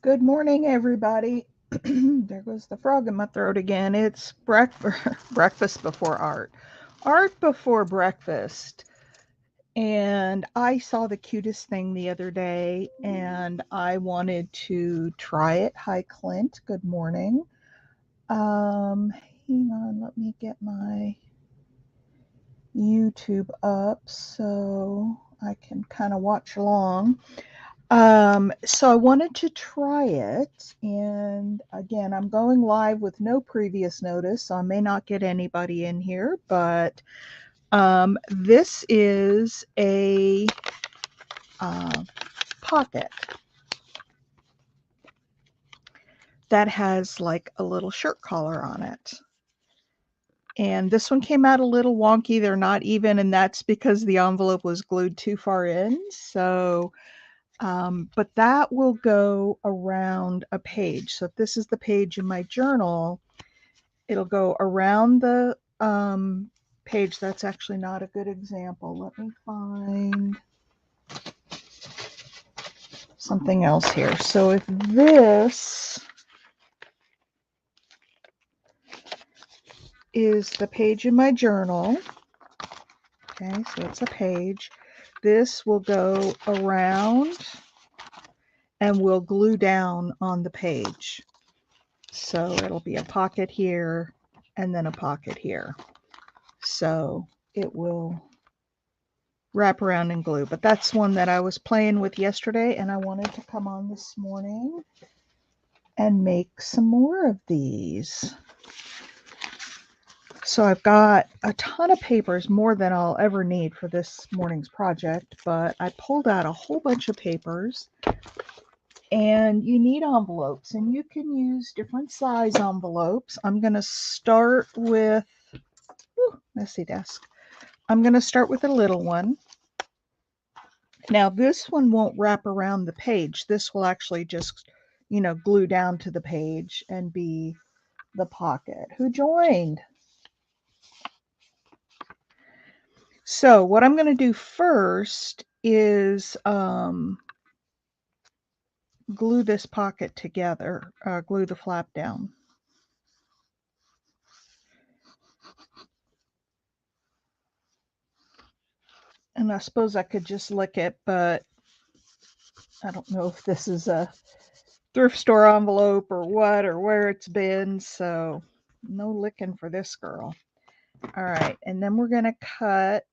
Good morning, everybody. There goes the frog in my throat again. It's breakfast before art. Art before breakfast. And I saw the cutest thing the other day and I wanted to try it. Hi, Clint. Good morning. Um, Hang on, let me get my YouTube up so I can kind of watch along. So I wanted to try it, and again, I'm going live with no previous notice, so I may not get anybody in here, but this is a uh, pocket that has like a little shirt collar on it. And this one came out a little wonky. They're not even, and that's because the envelope was glued too far in. But that will go around a page. So if this is the page in my journal, it'll go around the page. That's actually not a good example. Let me find something else here. So if this is the page in my journal, okay, so it's a page, this will go around and will glue down on the page. So it'll be a pocket here and then a pocket here. So it will wrap around and glue. But that's one that I was playing with yesterday, and I wanted to come on this morning and make some more of these. So I've got a ton of papers, more than I'll ever need for this morning's project, but I pulled out a whole bunch of papers. And you need envelopes, and you can use different size envelopes. I'm going to start with, messy desk. I'm going to start with a little one. Now this one won't wrap around the page. This will actually just, glue down to the page and be the pocket. Who joined? So what I'm going to do first is glue this pocket together, glue the flap down. And I suppose I could just lick it, but I don't know if this is a thrift store envelope or what or where it's been, so no licking for this girl. All right, and then we're going to cut.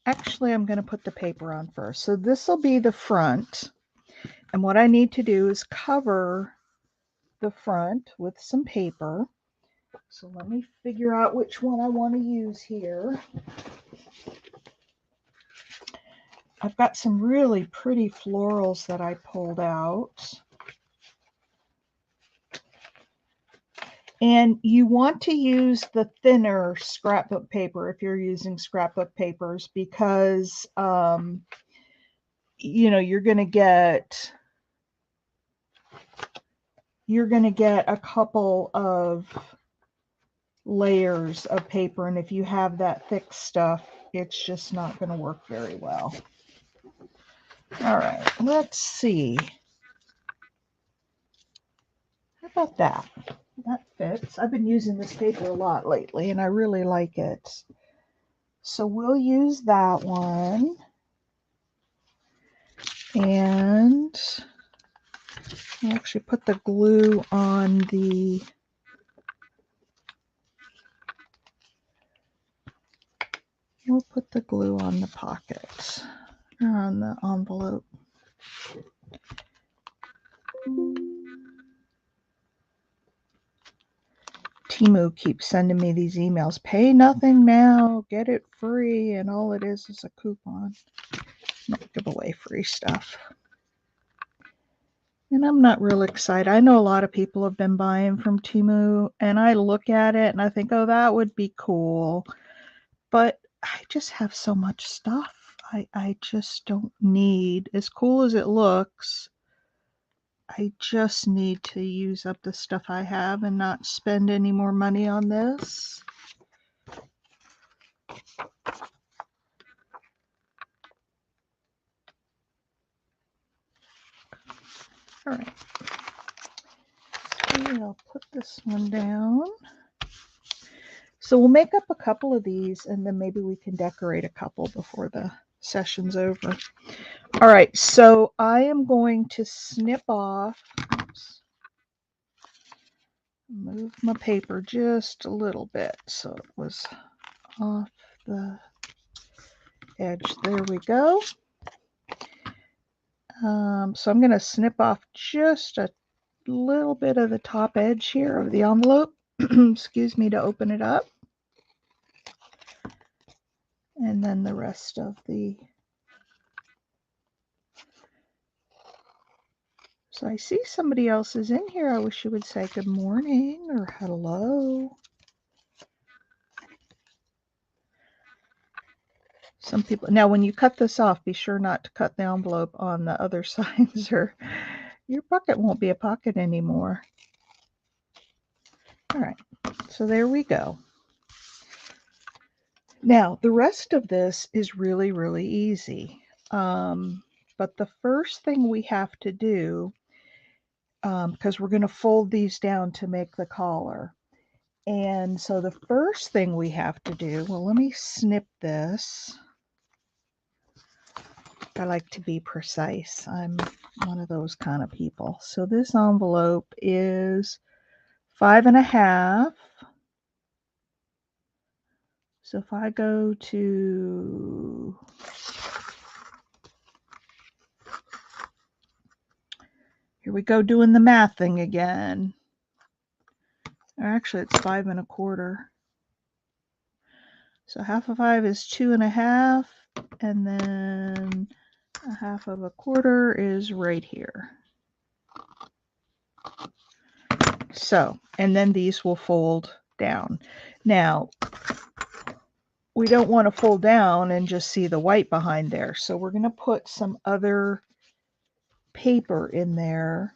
Actually, I'm going to put the paper on first. So this will be the front. And what I need to do is cover the front with some paper. So let me figure out which one I want to use here. I've got some really pretty florals that I pulled out. And you want to use the thinner scrapbook paper if you're using scrapbook papers because, you're going to get a couple of layers of paper. And if you have that thick stuff, it's just not going to work very well. All right, let's see. How about that? That fits. I've been using this paper a lot lately and I really like it. So we'll use that one. And I'll actually put the glue on the we'll put the glue on the pocket or on the envelope. Timu keeps sending me these emails. Pay nothing now, get it free, and all it is a coupon. Don't give away free stuff. And I'm not real excited. I know a lot of people have been buying from Timu, and I look at it and I think, oh, that would be cool. But I just have so much stuff. I just don't need, as cool as it looks, I just need to use up the stuff I have and not spend any more money on this. All right. So I'll put this one down. So we'll make up a couple of these and then maybe we can decorate a couple before the session's over. All right, so I am going to snip off, oops, move my paper just a little bit so it was off the edge. There we go. So I'm going to snip off just a little bit of the top edge here of the envelope, excuse me, to open it up. And then the rest of the... So I see somebody else is in here. I wish you would say good morning or hello. Some people, now when you cut this off, be sure not to cut the envelope on the other sides or your pocket won't be a pocket anymore. All right, so there we go. Now the rest of this is really, really easy. But the first thing we have to do, because we're going to fold these down to make the collar. And so the first thing we have to do, well, let me snip this. I like to be precise. I'm one of those kind of people. So this envelope is 5.5. So if I go to, here we go doing the math thing again. Actually, it's 5.25. So half of 5 is 2.5, and then a half of a quarter is right here. So, and then these will fold down. Now, we don't want to fold down and just see the white behind there. So we're going to put some other paper in there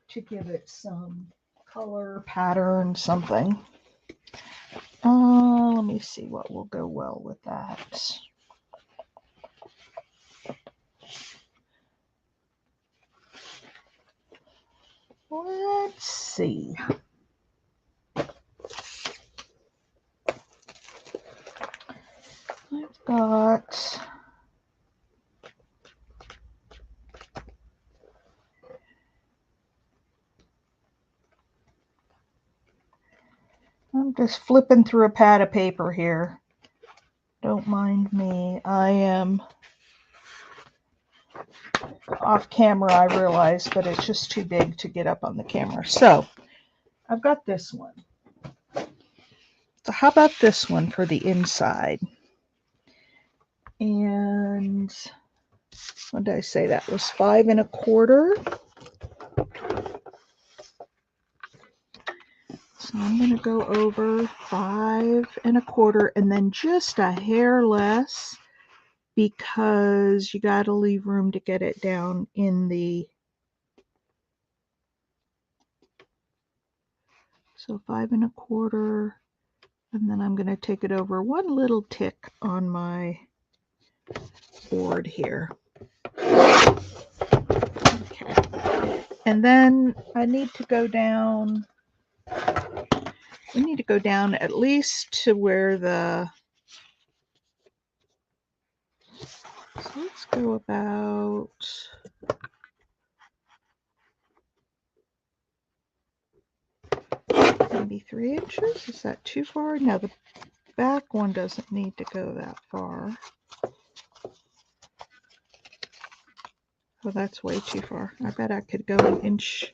to give it some color, pattern, something. Let me see what will go well with that. Let's see. I've got, I'm just flipping through a pad of paper here. Don't mind me. I am off camera, I realize, but it's just too big to get up on the camera. So I've got this one. So how about this one for the inside? And what did I say? That was 5.25. So I'm going to go over 5.25 and then just a hair less because you got to leave room to get it down in the, so 5.25, and then I'm going to take it over one little tick on my board here. Okay. And then I need to go down, we need to go down at least to where the, so let's go about, maybe 3 inches. Is that too far? No, the back one doesn't need to go that far. Oh, that's way too far. I bet I could go 1.3 inches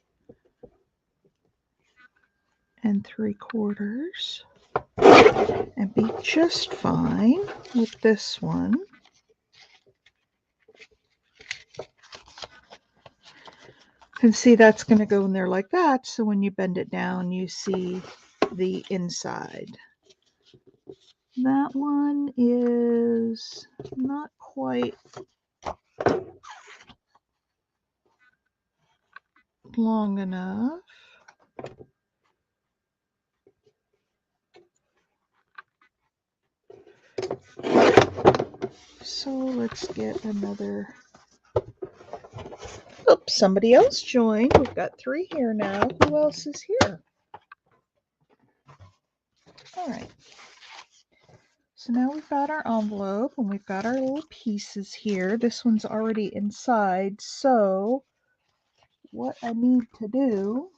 and be just fine with this one. You can see that's going to go in there like that, so when you bend it down, you see the inside. That one is not quite long enough. So let's get another Oops, somebody else joined. We've got 3 here now. Who else is here? All right. So now we've got our envelope and we've got our little pieces here. This one's already inside. So what I need to do,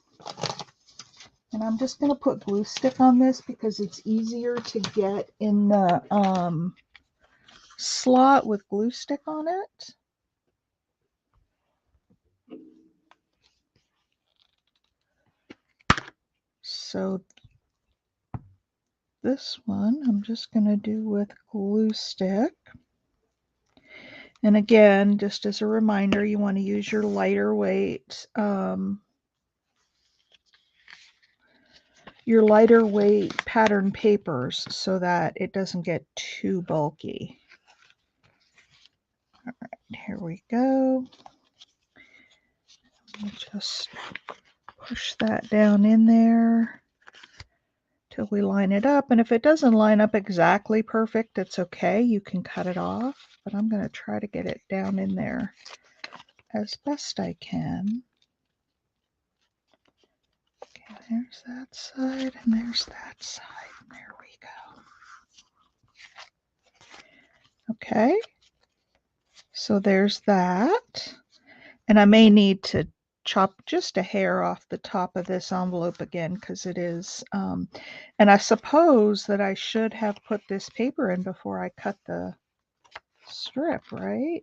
and I'm just going to put glue stick on this because it's easier to get in the slot with glue stick on it. So this one I'm just going to do with glue stick. And again, just as a reminder, you want to use your lighter weight pattern papers so that it doesn't get too bulky. All right, here we go. We'll just push that down in there till we line it up. And if it doesn't line up exactly perfect, it's okay. You can cut it off, but I'm going to try to get it down in there as best I can. Okay, there's that side and there's that side. There we go. Okay, so there's that. And I may need to chop just a hair off the top of this envelope again because it is, and I suppose that I should have put this paper in before I cut the strip, right?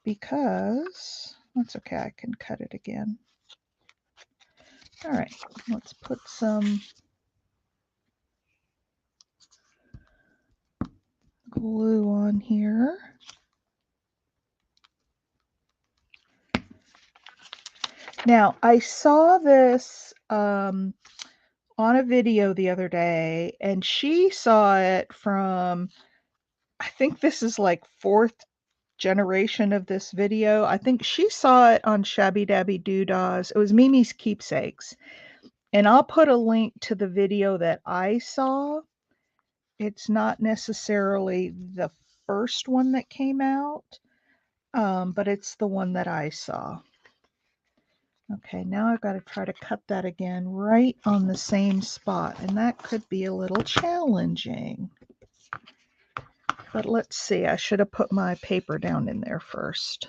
Because, that's okay, I can cut it again. All right, let's put some glue on here. Now, I saw this on a video the other day, and she saw it from, I think this is like 4th generation of this video. I think she saw it on Shabby Dabby Doodahs. It was Mimi's Keepsakes. And I'll put a link to the video that I saw. It's not necessarily the first one that came out, but it's the one that I saw. Okay, now I've got to try to cut that again right on the same spot, and that could be a little challenging. But let's see, I should have put my paper down in there first.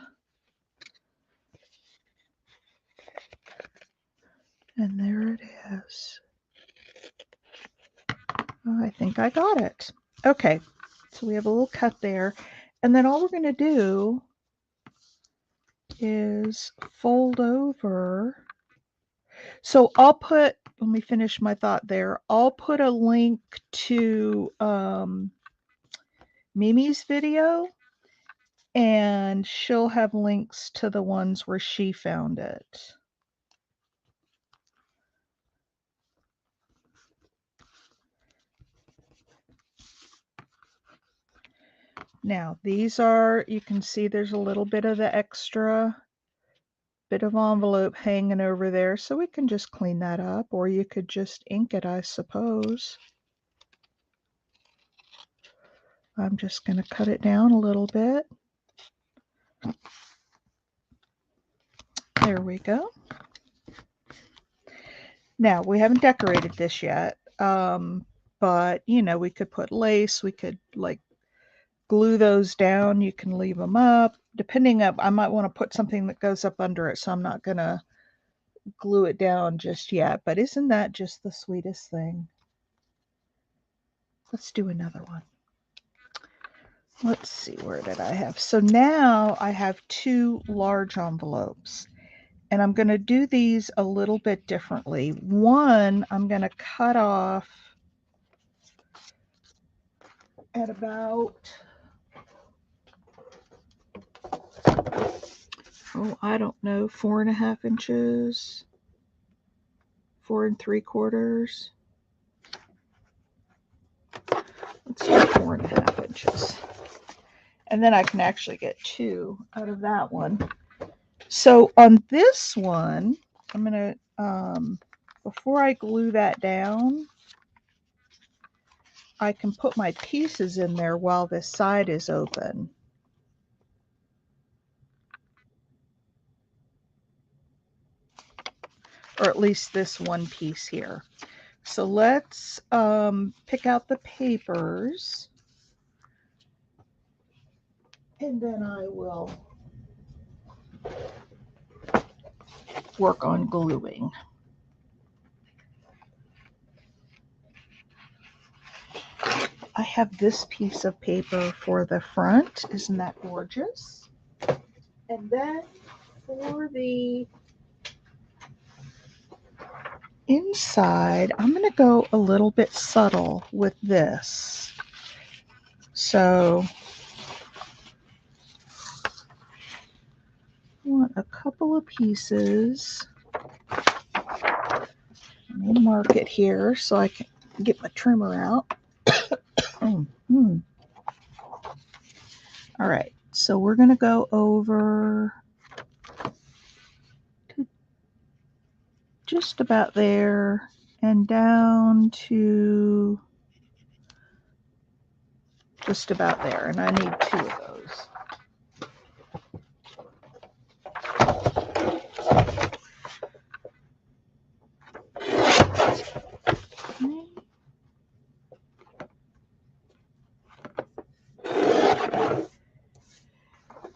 And there it is. Oh, I think I got it. Okay, so we have a little cut there. And then all we're going to do is fold over. So I'll put, let me finish my thought there. I'll put a link to Mimi's video, and she'll have links to the ones where she found it. Now, these are, you can see there's a little bit of the extra bit of envelope hanging over there, so we can just clean that up, or you could just ink it, I suppose. I'm just going to cut it down a little bit. There we go. Now, we haven't decorated this yet, but, you know, we could put lace, we could, like, glue those down, you can leave them up. Depending on, I might want to put something that goes up under it, so I'm not going to glue it down just yet, but isn't that just the sweetest thing? Let's do another one. Let's see, where did I have? So now I have 2 large envelopes, and I'm going to do these a little bit differently. One, I'm going to cut off at about, oh, I don't know, 4.5 inches, 4 3/4. Let's do 4.5 inches. And then I can actually get 2 out of that one. So on this one, I'm going to, before I glue that down, I can put my pieces in there while this side is open. or at least this one piece here. So let's pick out the papers, and then I will work on gluing. I have this piece of paper for the front. Isn't that gorgeous? And then for the inside, I'm going to go a little bit subtle with this. So I want a couple of pieces. Let me mark it here so I can get my trimmer out. All right, so we're going to go over to just about there and down to just about there, and I need 2 of those.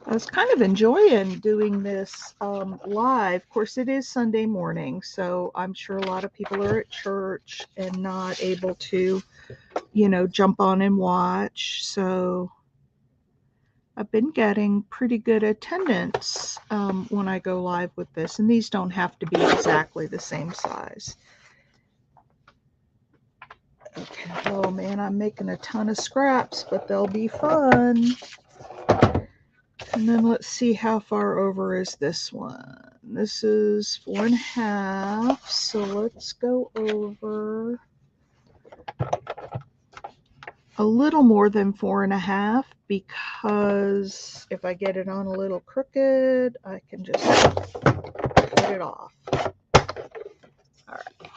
I was kind of enjoying doing this live. Of course, it is Sunday morning, so I'm sure a lot of people are at church and not able to, jump on and watch. So I've been getting pretty good attendance when I go live with this, and these don't have to be exactly the same size. Okay. Oh man, I'm making a ton of scraps, but they'll be fun. And then let's see how far over is this one. This is 4.5, so let's go over a little more than 4.5, because if I get it on a little crooked, I can just cut it off. All right.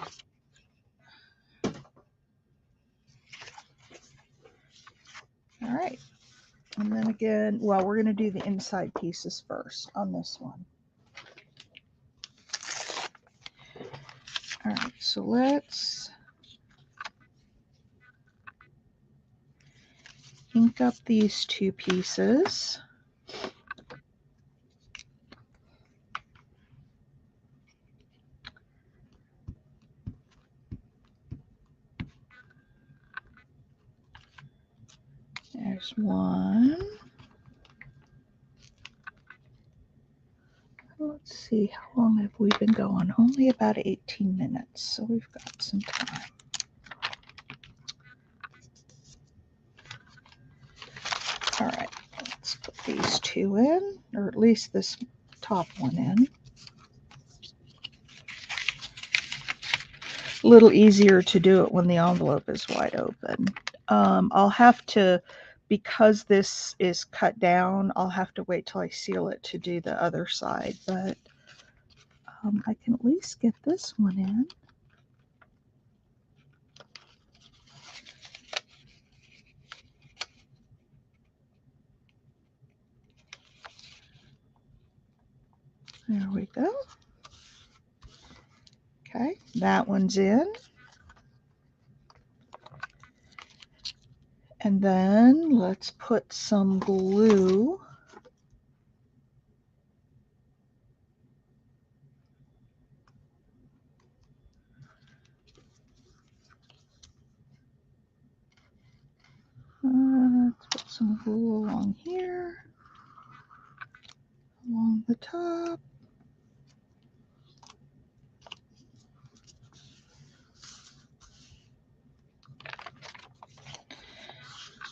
All right. And then again, well, we're going to do the inside pieces first on this one. All right, so let's ink up these 2 pieces. There's one. Let's see, how long have we been going? Only about 18 minutes, so we've got some time. All right, let's put these 2 in, or at least this top one in. A little easier to do it when the envelope is wide open. I'll have to, because this is cut down, I'll have to wait till I seal it to do the other side, but I can at least get this one in. There we go. Okay, that one's in. And then let's put some glue. Let's put some glue along here, along the top.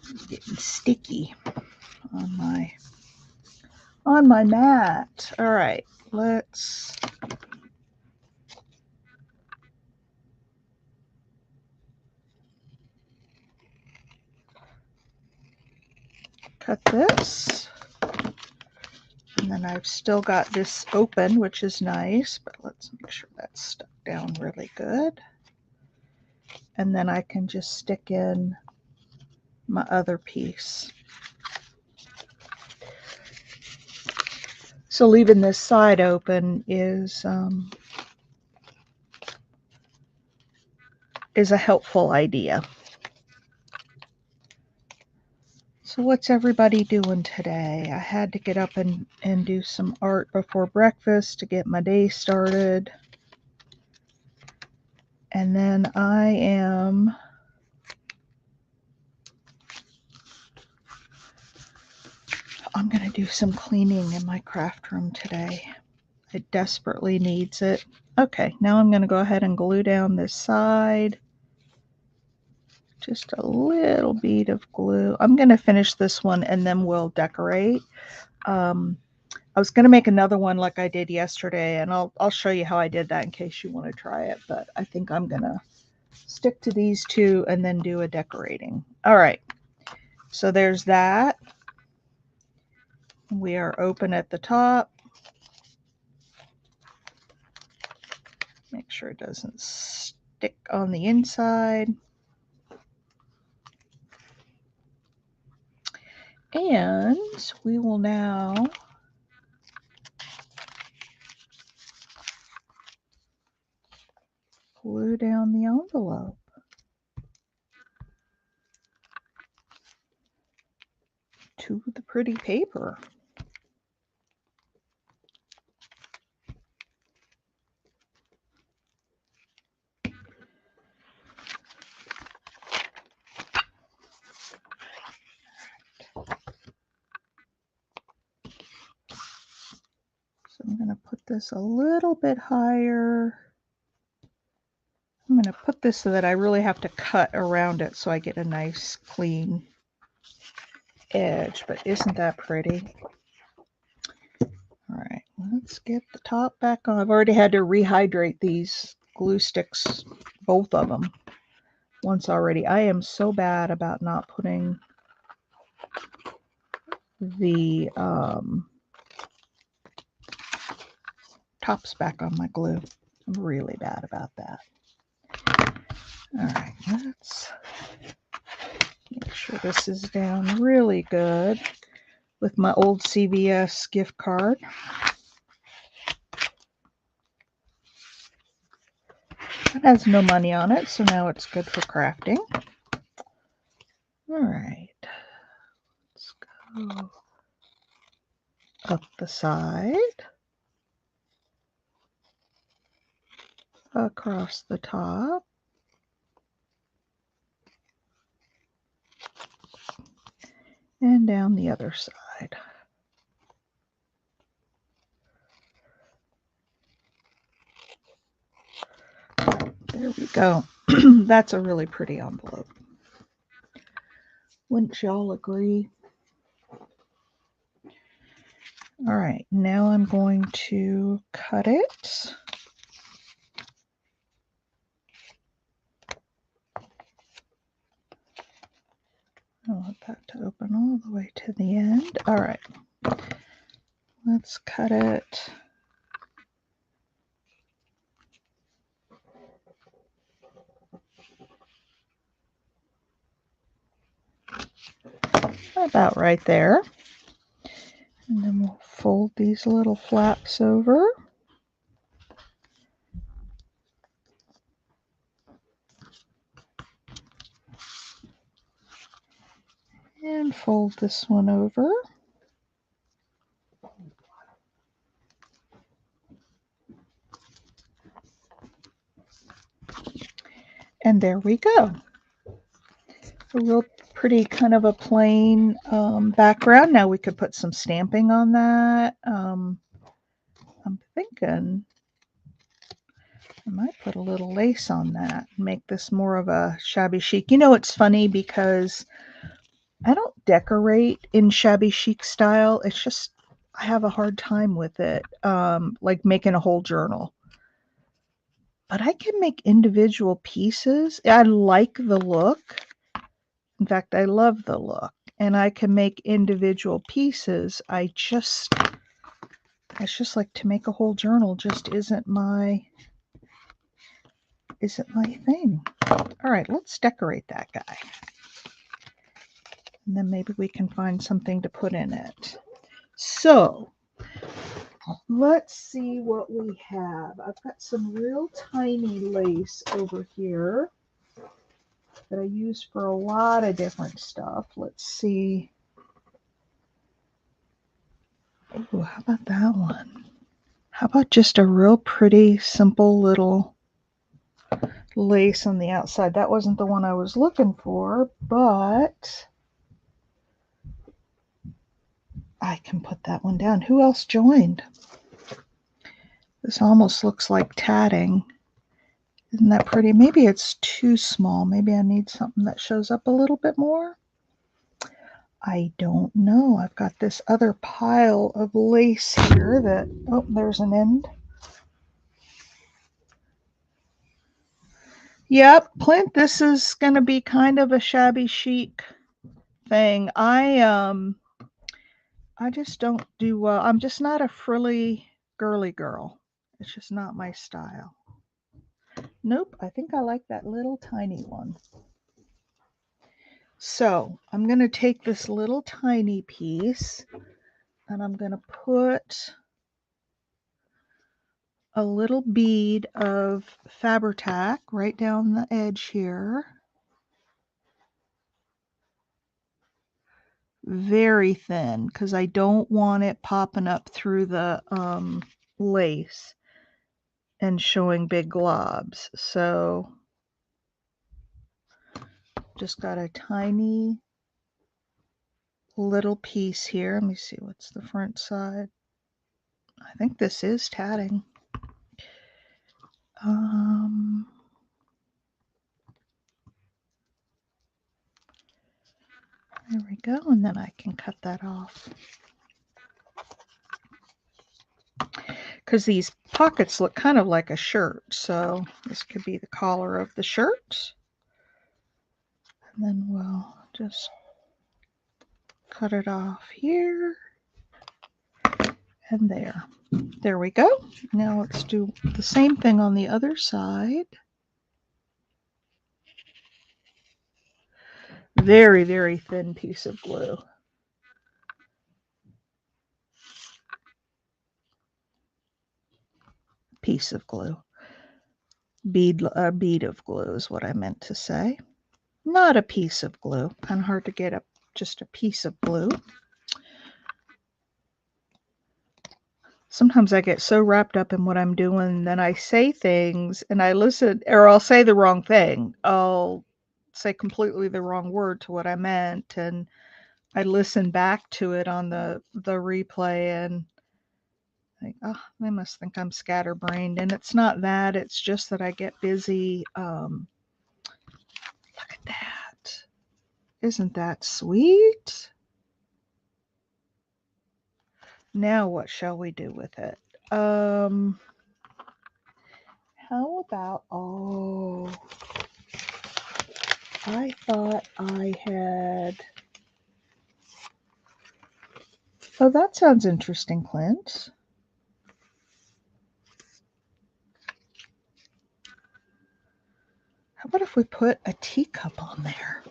It's getting sticky on my mat. All right, let's cut this. And then I've still got this open, which is nice, but let's make sure that's stuck down really good. And then I can just stick in my other piece. So leaving this side open is is a helpful idea. So what's everybody doing today? I had to get up and do some art before breakfast to get my day started. And then I'm going to do some cleaning in my craft room today. It desperately needs it. Okay, now I'm going to go ahead and glue down this side. Just a little bead of glue. I'm going to finish this one and then we'll decorate. I was going to make another one like I did yesterday, and I'll show you how I did that in case you want to try it, but I think I'm going to stick to these two and then do a decorating. All right, so there's that. We are open at the top. Make sure it doesn't stick on the inside. And we will now glue down the envelope to the pretty paper. So I'm going to put this a little bit higher. I'm going to put this so that I really have to cut around it so I get a nice clean edge, but isn't that pretty? All right, let's get the top back on. I've already had to rehydrate these glue sticks, both of them, once already. I am so bad about not putting the tops back on my glue. I'm really bad about that. All right, let's make sure this is down really good with my old CVS gift card. It has no money on it, so now it's good for crafting. All right, let's go up the side, across the top, and down the other side. There we go. That's a really pretty envelope. Wouldn't y'all agree? All right, now I'm going to cut it. I want that to open all the way to the end. All right, let's cut it. About right there. And then we'll fold these little flaps over. And fold this one over. And there we go. A real pretty kind of a plain background. Now we could put some stamping on that. I'm thinking I might put a little lace on that and make this more of a shabby chic. You know, it's funny because I don't decorate in shabby chic style. It's just I have a hard time with it, like making a whole journal. But I can make individual pieces. I like the look. In fact, I love the look. And I can make individual pieces. It's just like to make a whole journal just isn't my thing. All right, let's decorate that guy. And then maybe we can find something to put in it. So let's see what we have. I've got some real tiny lace over here. that I use for a lot of different stuff. Let's see. Ooh, how about that one? How about just a real pretty, simple little lace on the outside? That wasn't the one I was looking for, but I can put that one down. Who else joined? This almost looks like tatting. Isn't that pretty? Maybe it's too small. Maybe I need something that shows up a little bit more. I don't know. I've got this other pile of lace here that, oh, there's an end. Yep, Clint, this is going to be kind of a shabby chic thing. I just don't do well. I'm just not a frilly girly girl. It's just not my style. Nope, I think I like that little tiny one. So I'm going to take this little tiny piece and I'm going to put a little bead of Fabri-Tac right down the edge here. Very thin because I don't want it popping up through the lace and showing big globs. So just got a tiny little piece here. Let me see what's the front side. I think this is tatting. There we go, and then I can cut that off. Because these pockets look kind of like a shirt, so this could be the collar of the shirt. And then we'll just cut it off here and there. There we go. Now let's do the same thing on the other side. Very, very thin piece of glue. Piece of glue. Bead of glue is what I meant to say. Not a piece of glue. Kind of hard to get just a piece of glue. Sometimes I get so wrapped up in what I'm doing, then I say things and I listen, or I'll say the wrong thing. I'll say completely the wrong word to what I meant, and I listen back to it on the replay and think, oh, they must think I'm scatterbrained. And it's not that. It's just that I get busy. Look at that. Isn't that sweet? Now what shall we do with it? How about, oh, I thought I had, oh, that sounds interesting, Clint. How about if we put a teacup on there?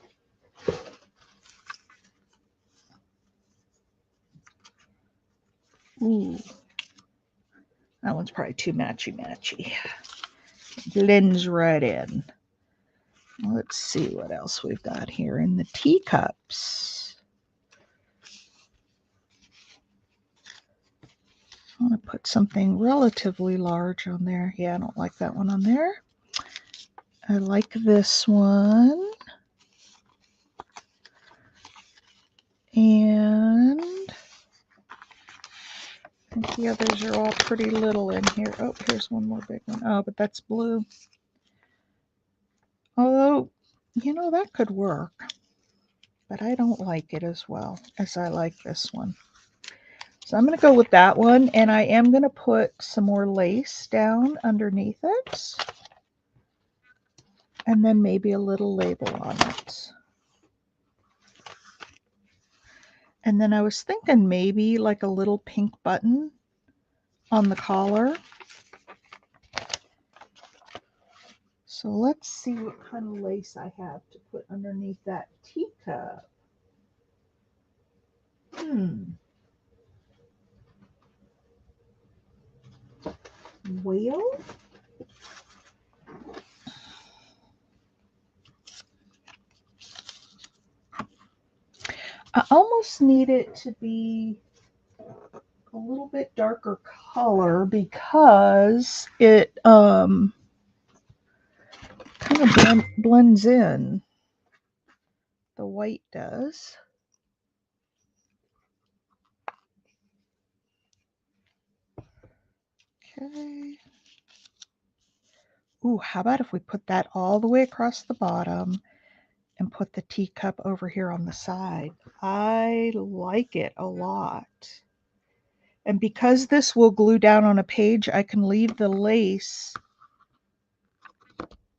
Ooh, that one's probably too matchy-matchy. Blends right in. Let's see what else we've got here in the teacups. I want to put something relatively large on there. Yeah, I don't like that one on there. I like this one. And I think the others are all pretty little in here. Oh, here's one more big one. Oh, but that's blue. Although, you know, that could work. But I don't like it as well as I like this one. So I'm going to go with that one. And I am going to put some more lace down underneath it. And then maybe a little label on it. And then I was thinking maybe like a little pink button on the collar. So let's see what kind of lace I have to put underneath that teacup. Well, I almost need it to be a little bit darker color because it kind of blends in. The white does. Okay. Ooh, how about if we put that all the way across the bottom and put the teacup over here on the side? I like it a lot. And because this will glue down on a page, I can leave the lace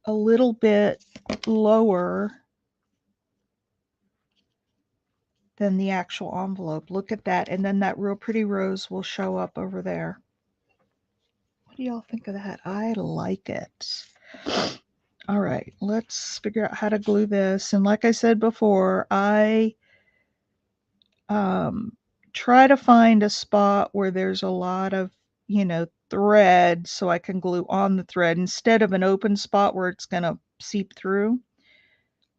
a little bit lower than the actual envelope. Look at that. And then that real pretty rose will show up over there. What do y'all think of that? I like it. All right, let's figure out how to glue this. And like I said before, I try to find a spot where there's a lot of, thread so I can glue on the thread instead of an open spot where it's going to seep through.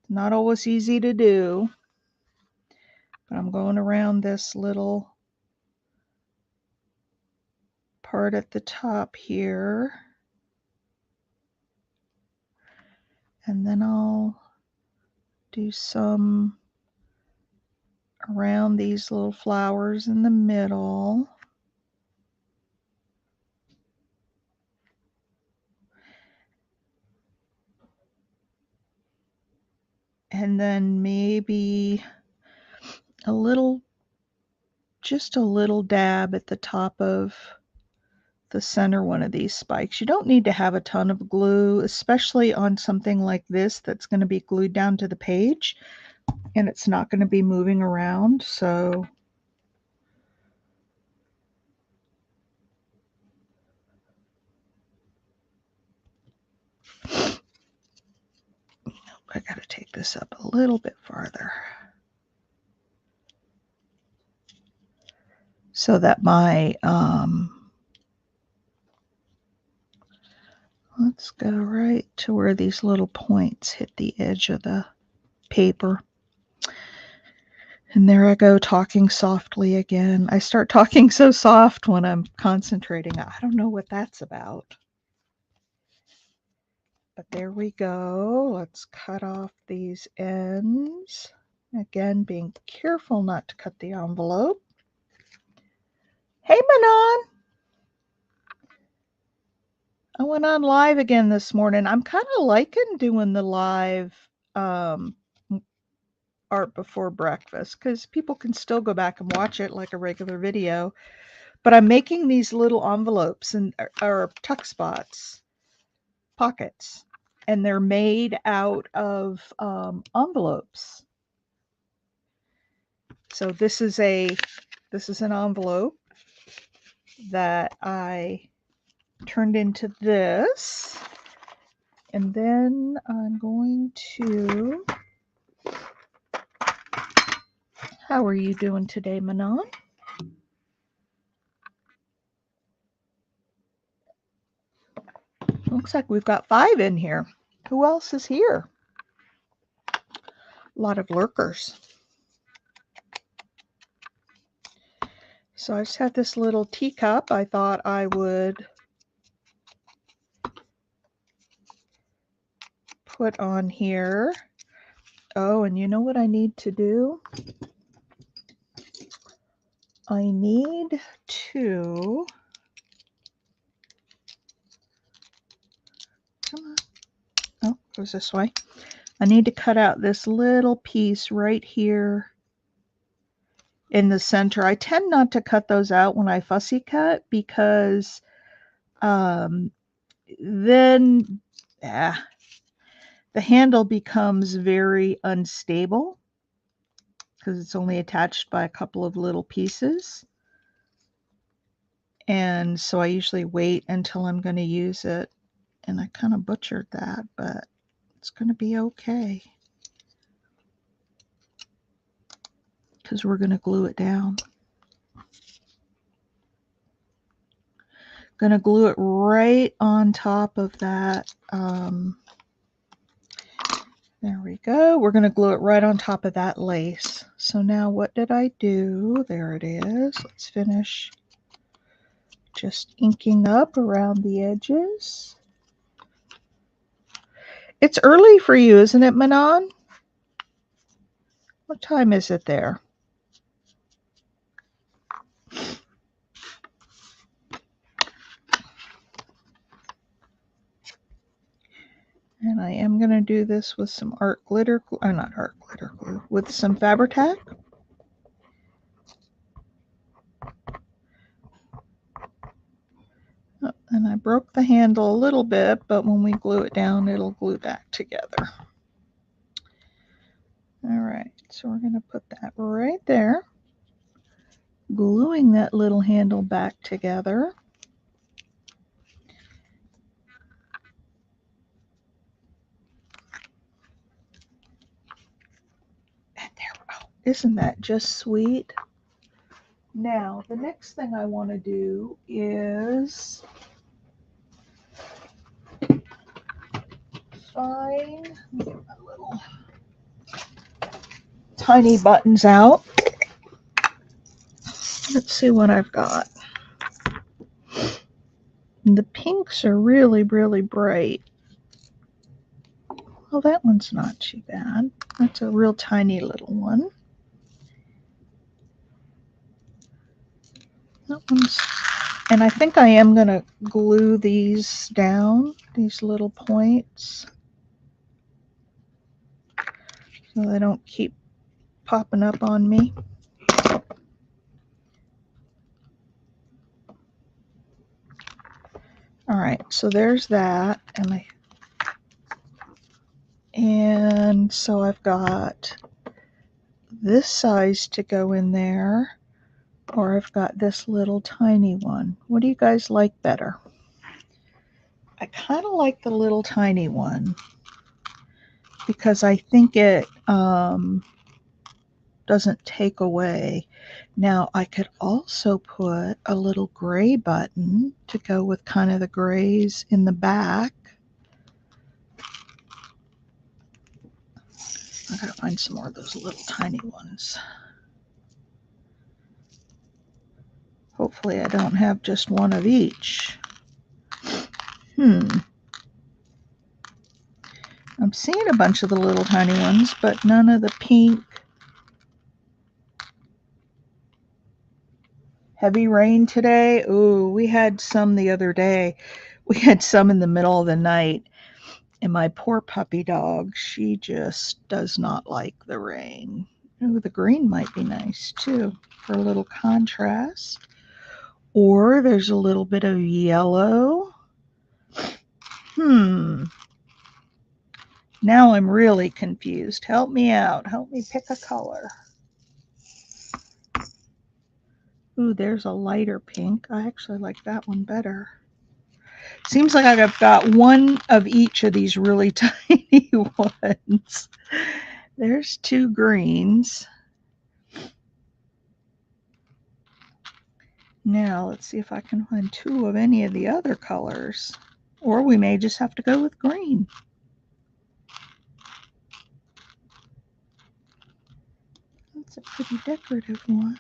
Not always easy to do, but I'm going around this little part at the top here. And then I'll do some around these little flowers in the middle. And then maybe just a little dab at the top of the center one of these spikes. You don't need to have a ton of glue, especially on something like this that's going to be glued down to the page and it's not going to be moving around. So I got to take this up a little bit farther so that my let's go right to where these little points hit the edge of the paper. And there I go, talking softly again. I start talking so soft when I'm concentrating. I don't know what that's about. But there we go. Let's cut off these ends. Again, being careful not to cut the envelope. Hey, Manon! I went on live again this morning. I'm kind of liking doing the live art before breakfast because people can still go back and watch it like a regular video. But I'm making these little envelopes or tuck spots, pockets, and they're made out of envelopes. So this is an envelope that I turned into this, and then I'm going to. How are you doing today, Manon? Looks like we've got 5 in here. Who else is here? A lot of lurkers. So I just had this little teacup I thought I would put on here. Oh, and you know what I need to do? I need to, come on, oh, it goes this way. I need to cut out this little piece right here in the center. I tend not to cut those out when I fussy cut because then the handle becomes very unstable because it's only attached by a couple of little pieces. And so I usually wait until I'm going to use it. And I kind of butchered that, but it's going to be okay because we're going to glue it down. Going to glue it right on top of that. There we go. We're going to glue it right on top of that lace. so now what did I do? There it is. Let's finish just inking up around the edges. It's early for you, isn't it, Manon? What time is it there? And I am going to do this with some art glitter glue, or not art glitter glue, with some Fabri-Tac. Oh, and I broke the handle a little bit, but when we glue it down, it'll glue back together. All right, so we're going to put that right there, gluing that little handle back together. And there we go. Isn't that just sweet? Now, the next thing I want to do is find, let me get my little tiny buttons out. Let's see what I've got. And the pinks are really, really bright. Well, that one's not too bad. That's a real tiny little one. That one's, and I think I am going to glue these down, these little points, so they don't keep popping up on me. All right, so there's that, and so I've got this size to go in there, or I've got this little tiny one. What do you guys like better? I kind of like the little tiny one because I think it doesn't take away. Now I could also put a little gray button to go with kind of the grays in the back. I gotta find some more of those little tiny ones. Hopefully I don't have just one of each. I'm seeing a bunch of the little tiny ones, but none of the pink. Heavy rain today. Ooh, we had some the other day. We had some in the middle of the night. And my poor puppy dog, she just does not like the rain. Ooh, the green might be nice too for a little contrast. Or there's a little bit of yellow. Now I'm really confused. Help me out. Help me pick a color. Ooh, there's a lighter pink. I actually like that one better. Seems like I've got one of each of these really tiny ones. There's two greens. Now let's see if I can find two of any of the other colors. Or we may just have to go with green. That's a pretty decorative one.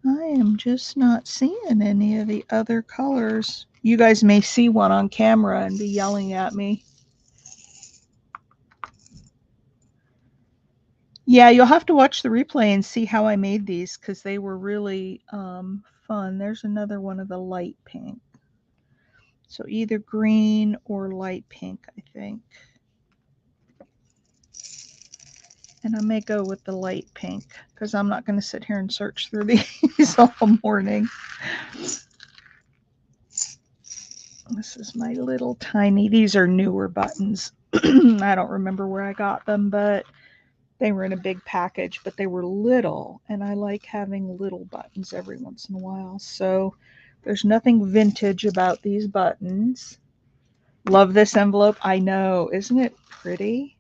I am just not seeing any of the other colors. You guys may see one on camera and be yelling at me. Yeah, you'll have to watch the replay and see how I made these because they were really fun. There's another one of the light pink. So either green or light pink, I think. And I may go with the light pink because I'm not going to sit here and search through these all morning. This is my little tiny, these are newer buttons. I don't remember where I got them, but they were in a big package, but they were little. And I like having little buttons every once in a while. So there's nothing vintage about these buttons. Love this envelope. I know. Isn't it pretty?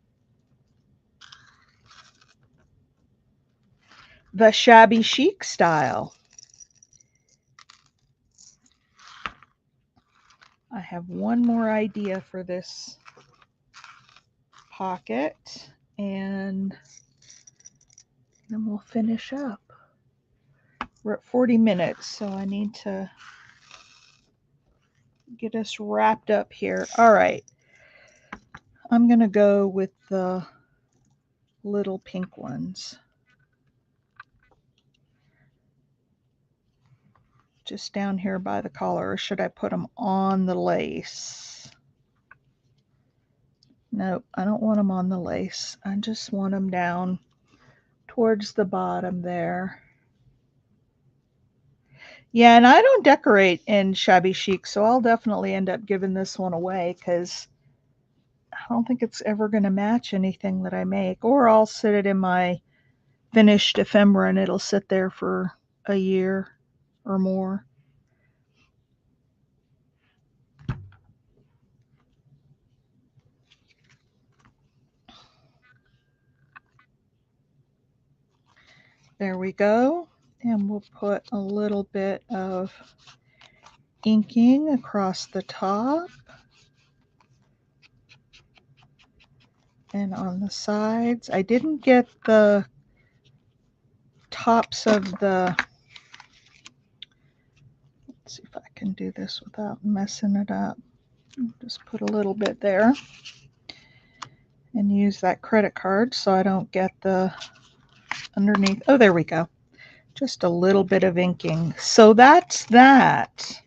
The shabby chic style. I have one more idea for this pocket, and Then we'll finish up. We're at 40 minutes, so I need to get us wrapped up here. All right. I'm going to go with the little pink ones. Just down here by the collar, or should I put them on the lace? Nope, I don't want them on the lace. I just want them down towards the bottom there. Yeah, and I don't decorate in shabby chic, so I'll definitely end up giving this one away because I don't think it's ever going to match anything that I make. Or I'll sit it in my finished ephemera and it'll sit there for a year or more. There we go. And we'll put a little bit of inking across the top and on the sides. I didn't get the tops of the, let's see if I can do this without messing it up. Just put a little bit there and use that credit card so I don't get the underneath. Oh, there we go. Just a little bit of inking. So that's that.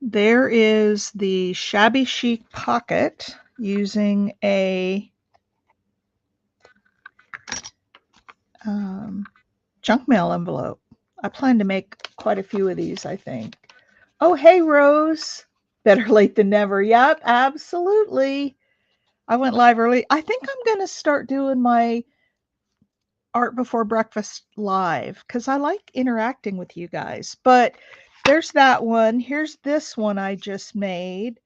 There is the shabby chic pocket using a junk mail envelope. I plan to make quite a few of these, I think. Oh, hey, Rose. Better late than never. Yep, absolutely. I went live early. I think I'm going to start doing my Art Before Breakfast live because I like interacting with you guys. But there's that one. Here's this one I just made.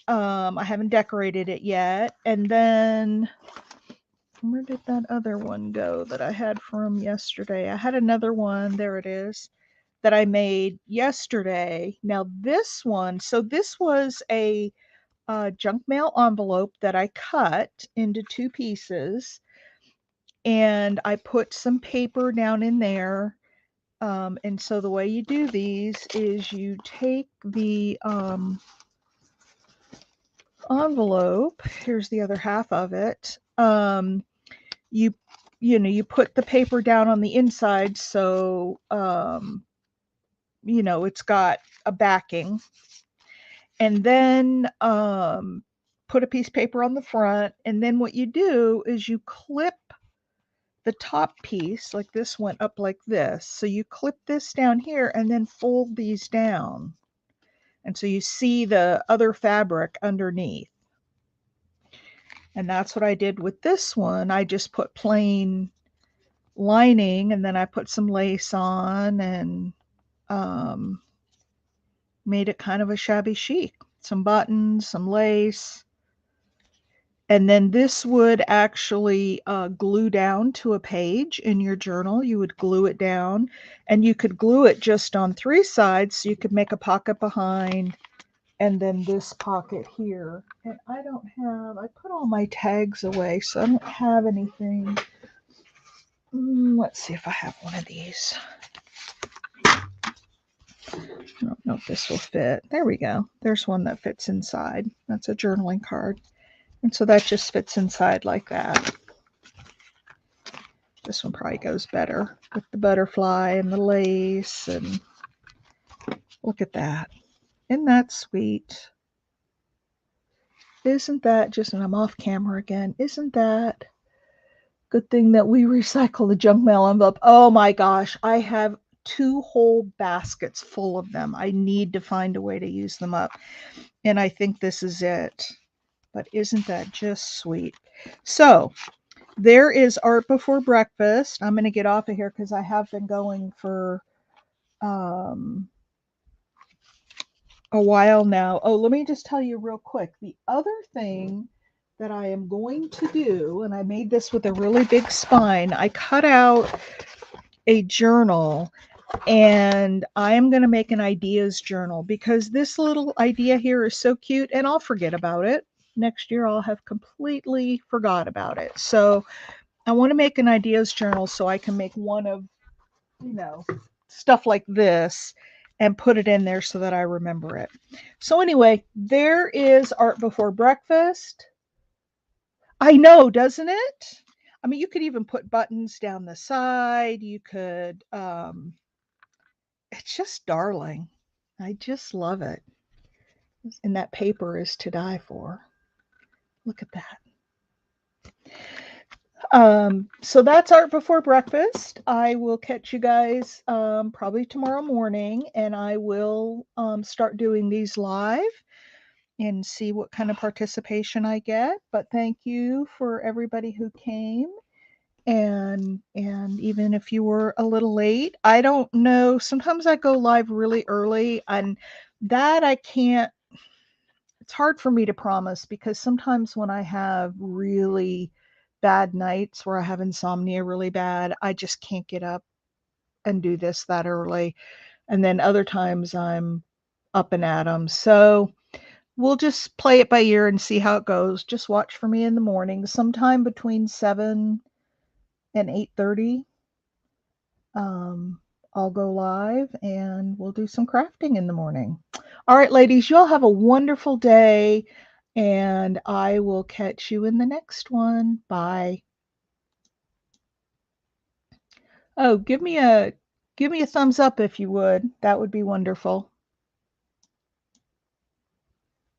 I haven't decorated it yet. And then where did that other one go that I had from yesterday? I had another one. There it is. That I made yesterday. Now this one, so this was a junk mail envelope that I cut into 2 pieces, and I put some paper down in there. And so the way you do these is you take the envelope. Here's the other half of it. You you put the paper down on the inside, so it's got a backing, and then put a piece of paper on the front, and then what you do is you clip the top piece, like this went up like this, so you clip this down here and then fold these down, and so you see the other fabric underneath. And that's what I did with this one. I just put plain lining and then I put some lace on and made it kind of a shabby chic. Some buttons, some lace. And then this would actually glue down to a page in your journal. You would glue it down, and you could glue it just on 3 sides, so you could make a pocket behind and then this pocket here. And I put all my tags away, so I don't have anything. Let's see if I have one of these. I don't know if this will fit. There we go. There's one that fits inside. That's a journaling card. And so that just fits inside like that. This one probably goes better with the butterfly and the lace. And look at that. Isn't that sweet? Isn't that just, and I'm off camera again, isn't that good thing that we recycle the junk mail envelope? Oh my gosh, I have 2 whole baskets full of them. I need to find a way to use them up. And I think this is it. But isn't that just sweet? So there is Art Before Breakfast. I'm going to get off of here because I have been going for a while now. Oh, let me just tell you real quick. The other thing that I am going to do, and I made this with a really big spine, I cut out a journal, and I am going to make an ideas journal because this little idea here is so cute, and I'll forget about it. next year I'll have completely forgot about it. So I want to make an ideas journal so I can make one of, you know, stuff like this and put it in there so that I remember it. So anyway, there is art before breakfast. I know, doesn't it? I mean, you could even put buttons down the side. You could, it's just darling. I just love it. And that paper is to die for. Look at that. So that's art before breakfast. I will catch you guys probably tomorrow morning, and I will start doing these live and see what kind of participation I get. But thank you for everybody who came. And even if you were a little late, I don't know. Sometimes I go live really early, and that I can't. It's hard for me to promise because sometimes when I have really bad nights where I have insomnia really bad, I just can't get up and do this that early. And then other times I'm up and at 'em. So we'll just play it by ear and see how it goes. Just watch for me in the morning, sometime between 7 and 8:30. Um, I'll go live and we'll do some crafting in the morning. All right, ladies, y'all have a wonderful day, and I will catch you in the next one. Bye. Oh, give me a thumbs up if you would. That would be wonderful.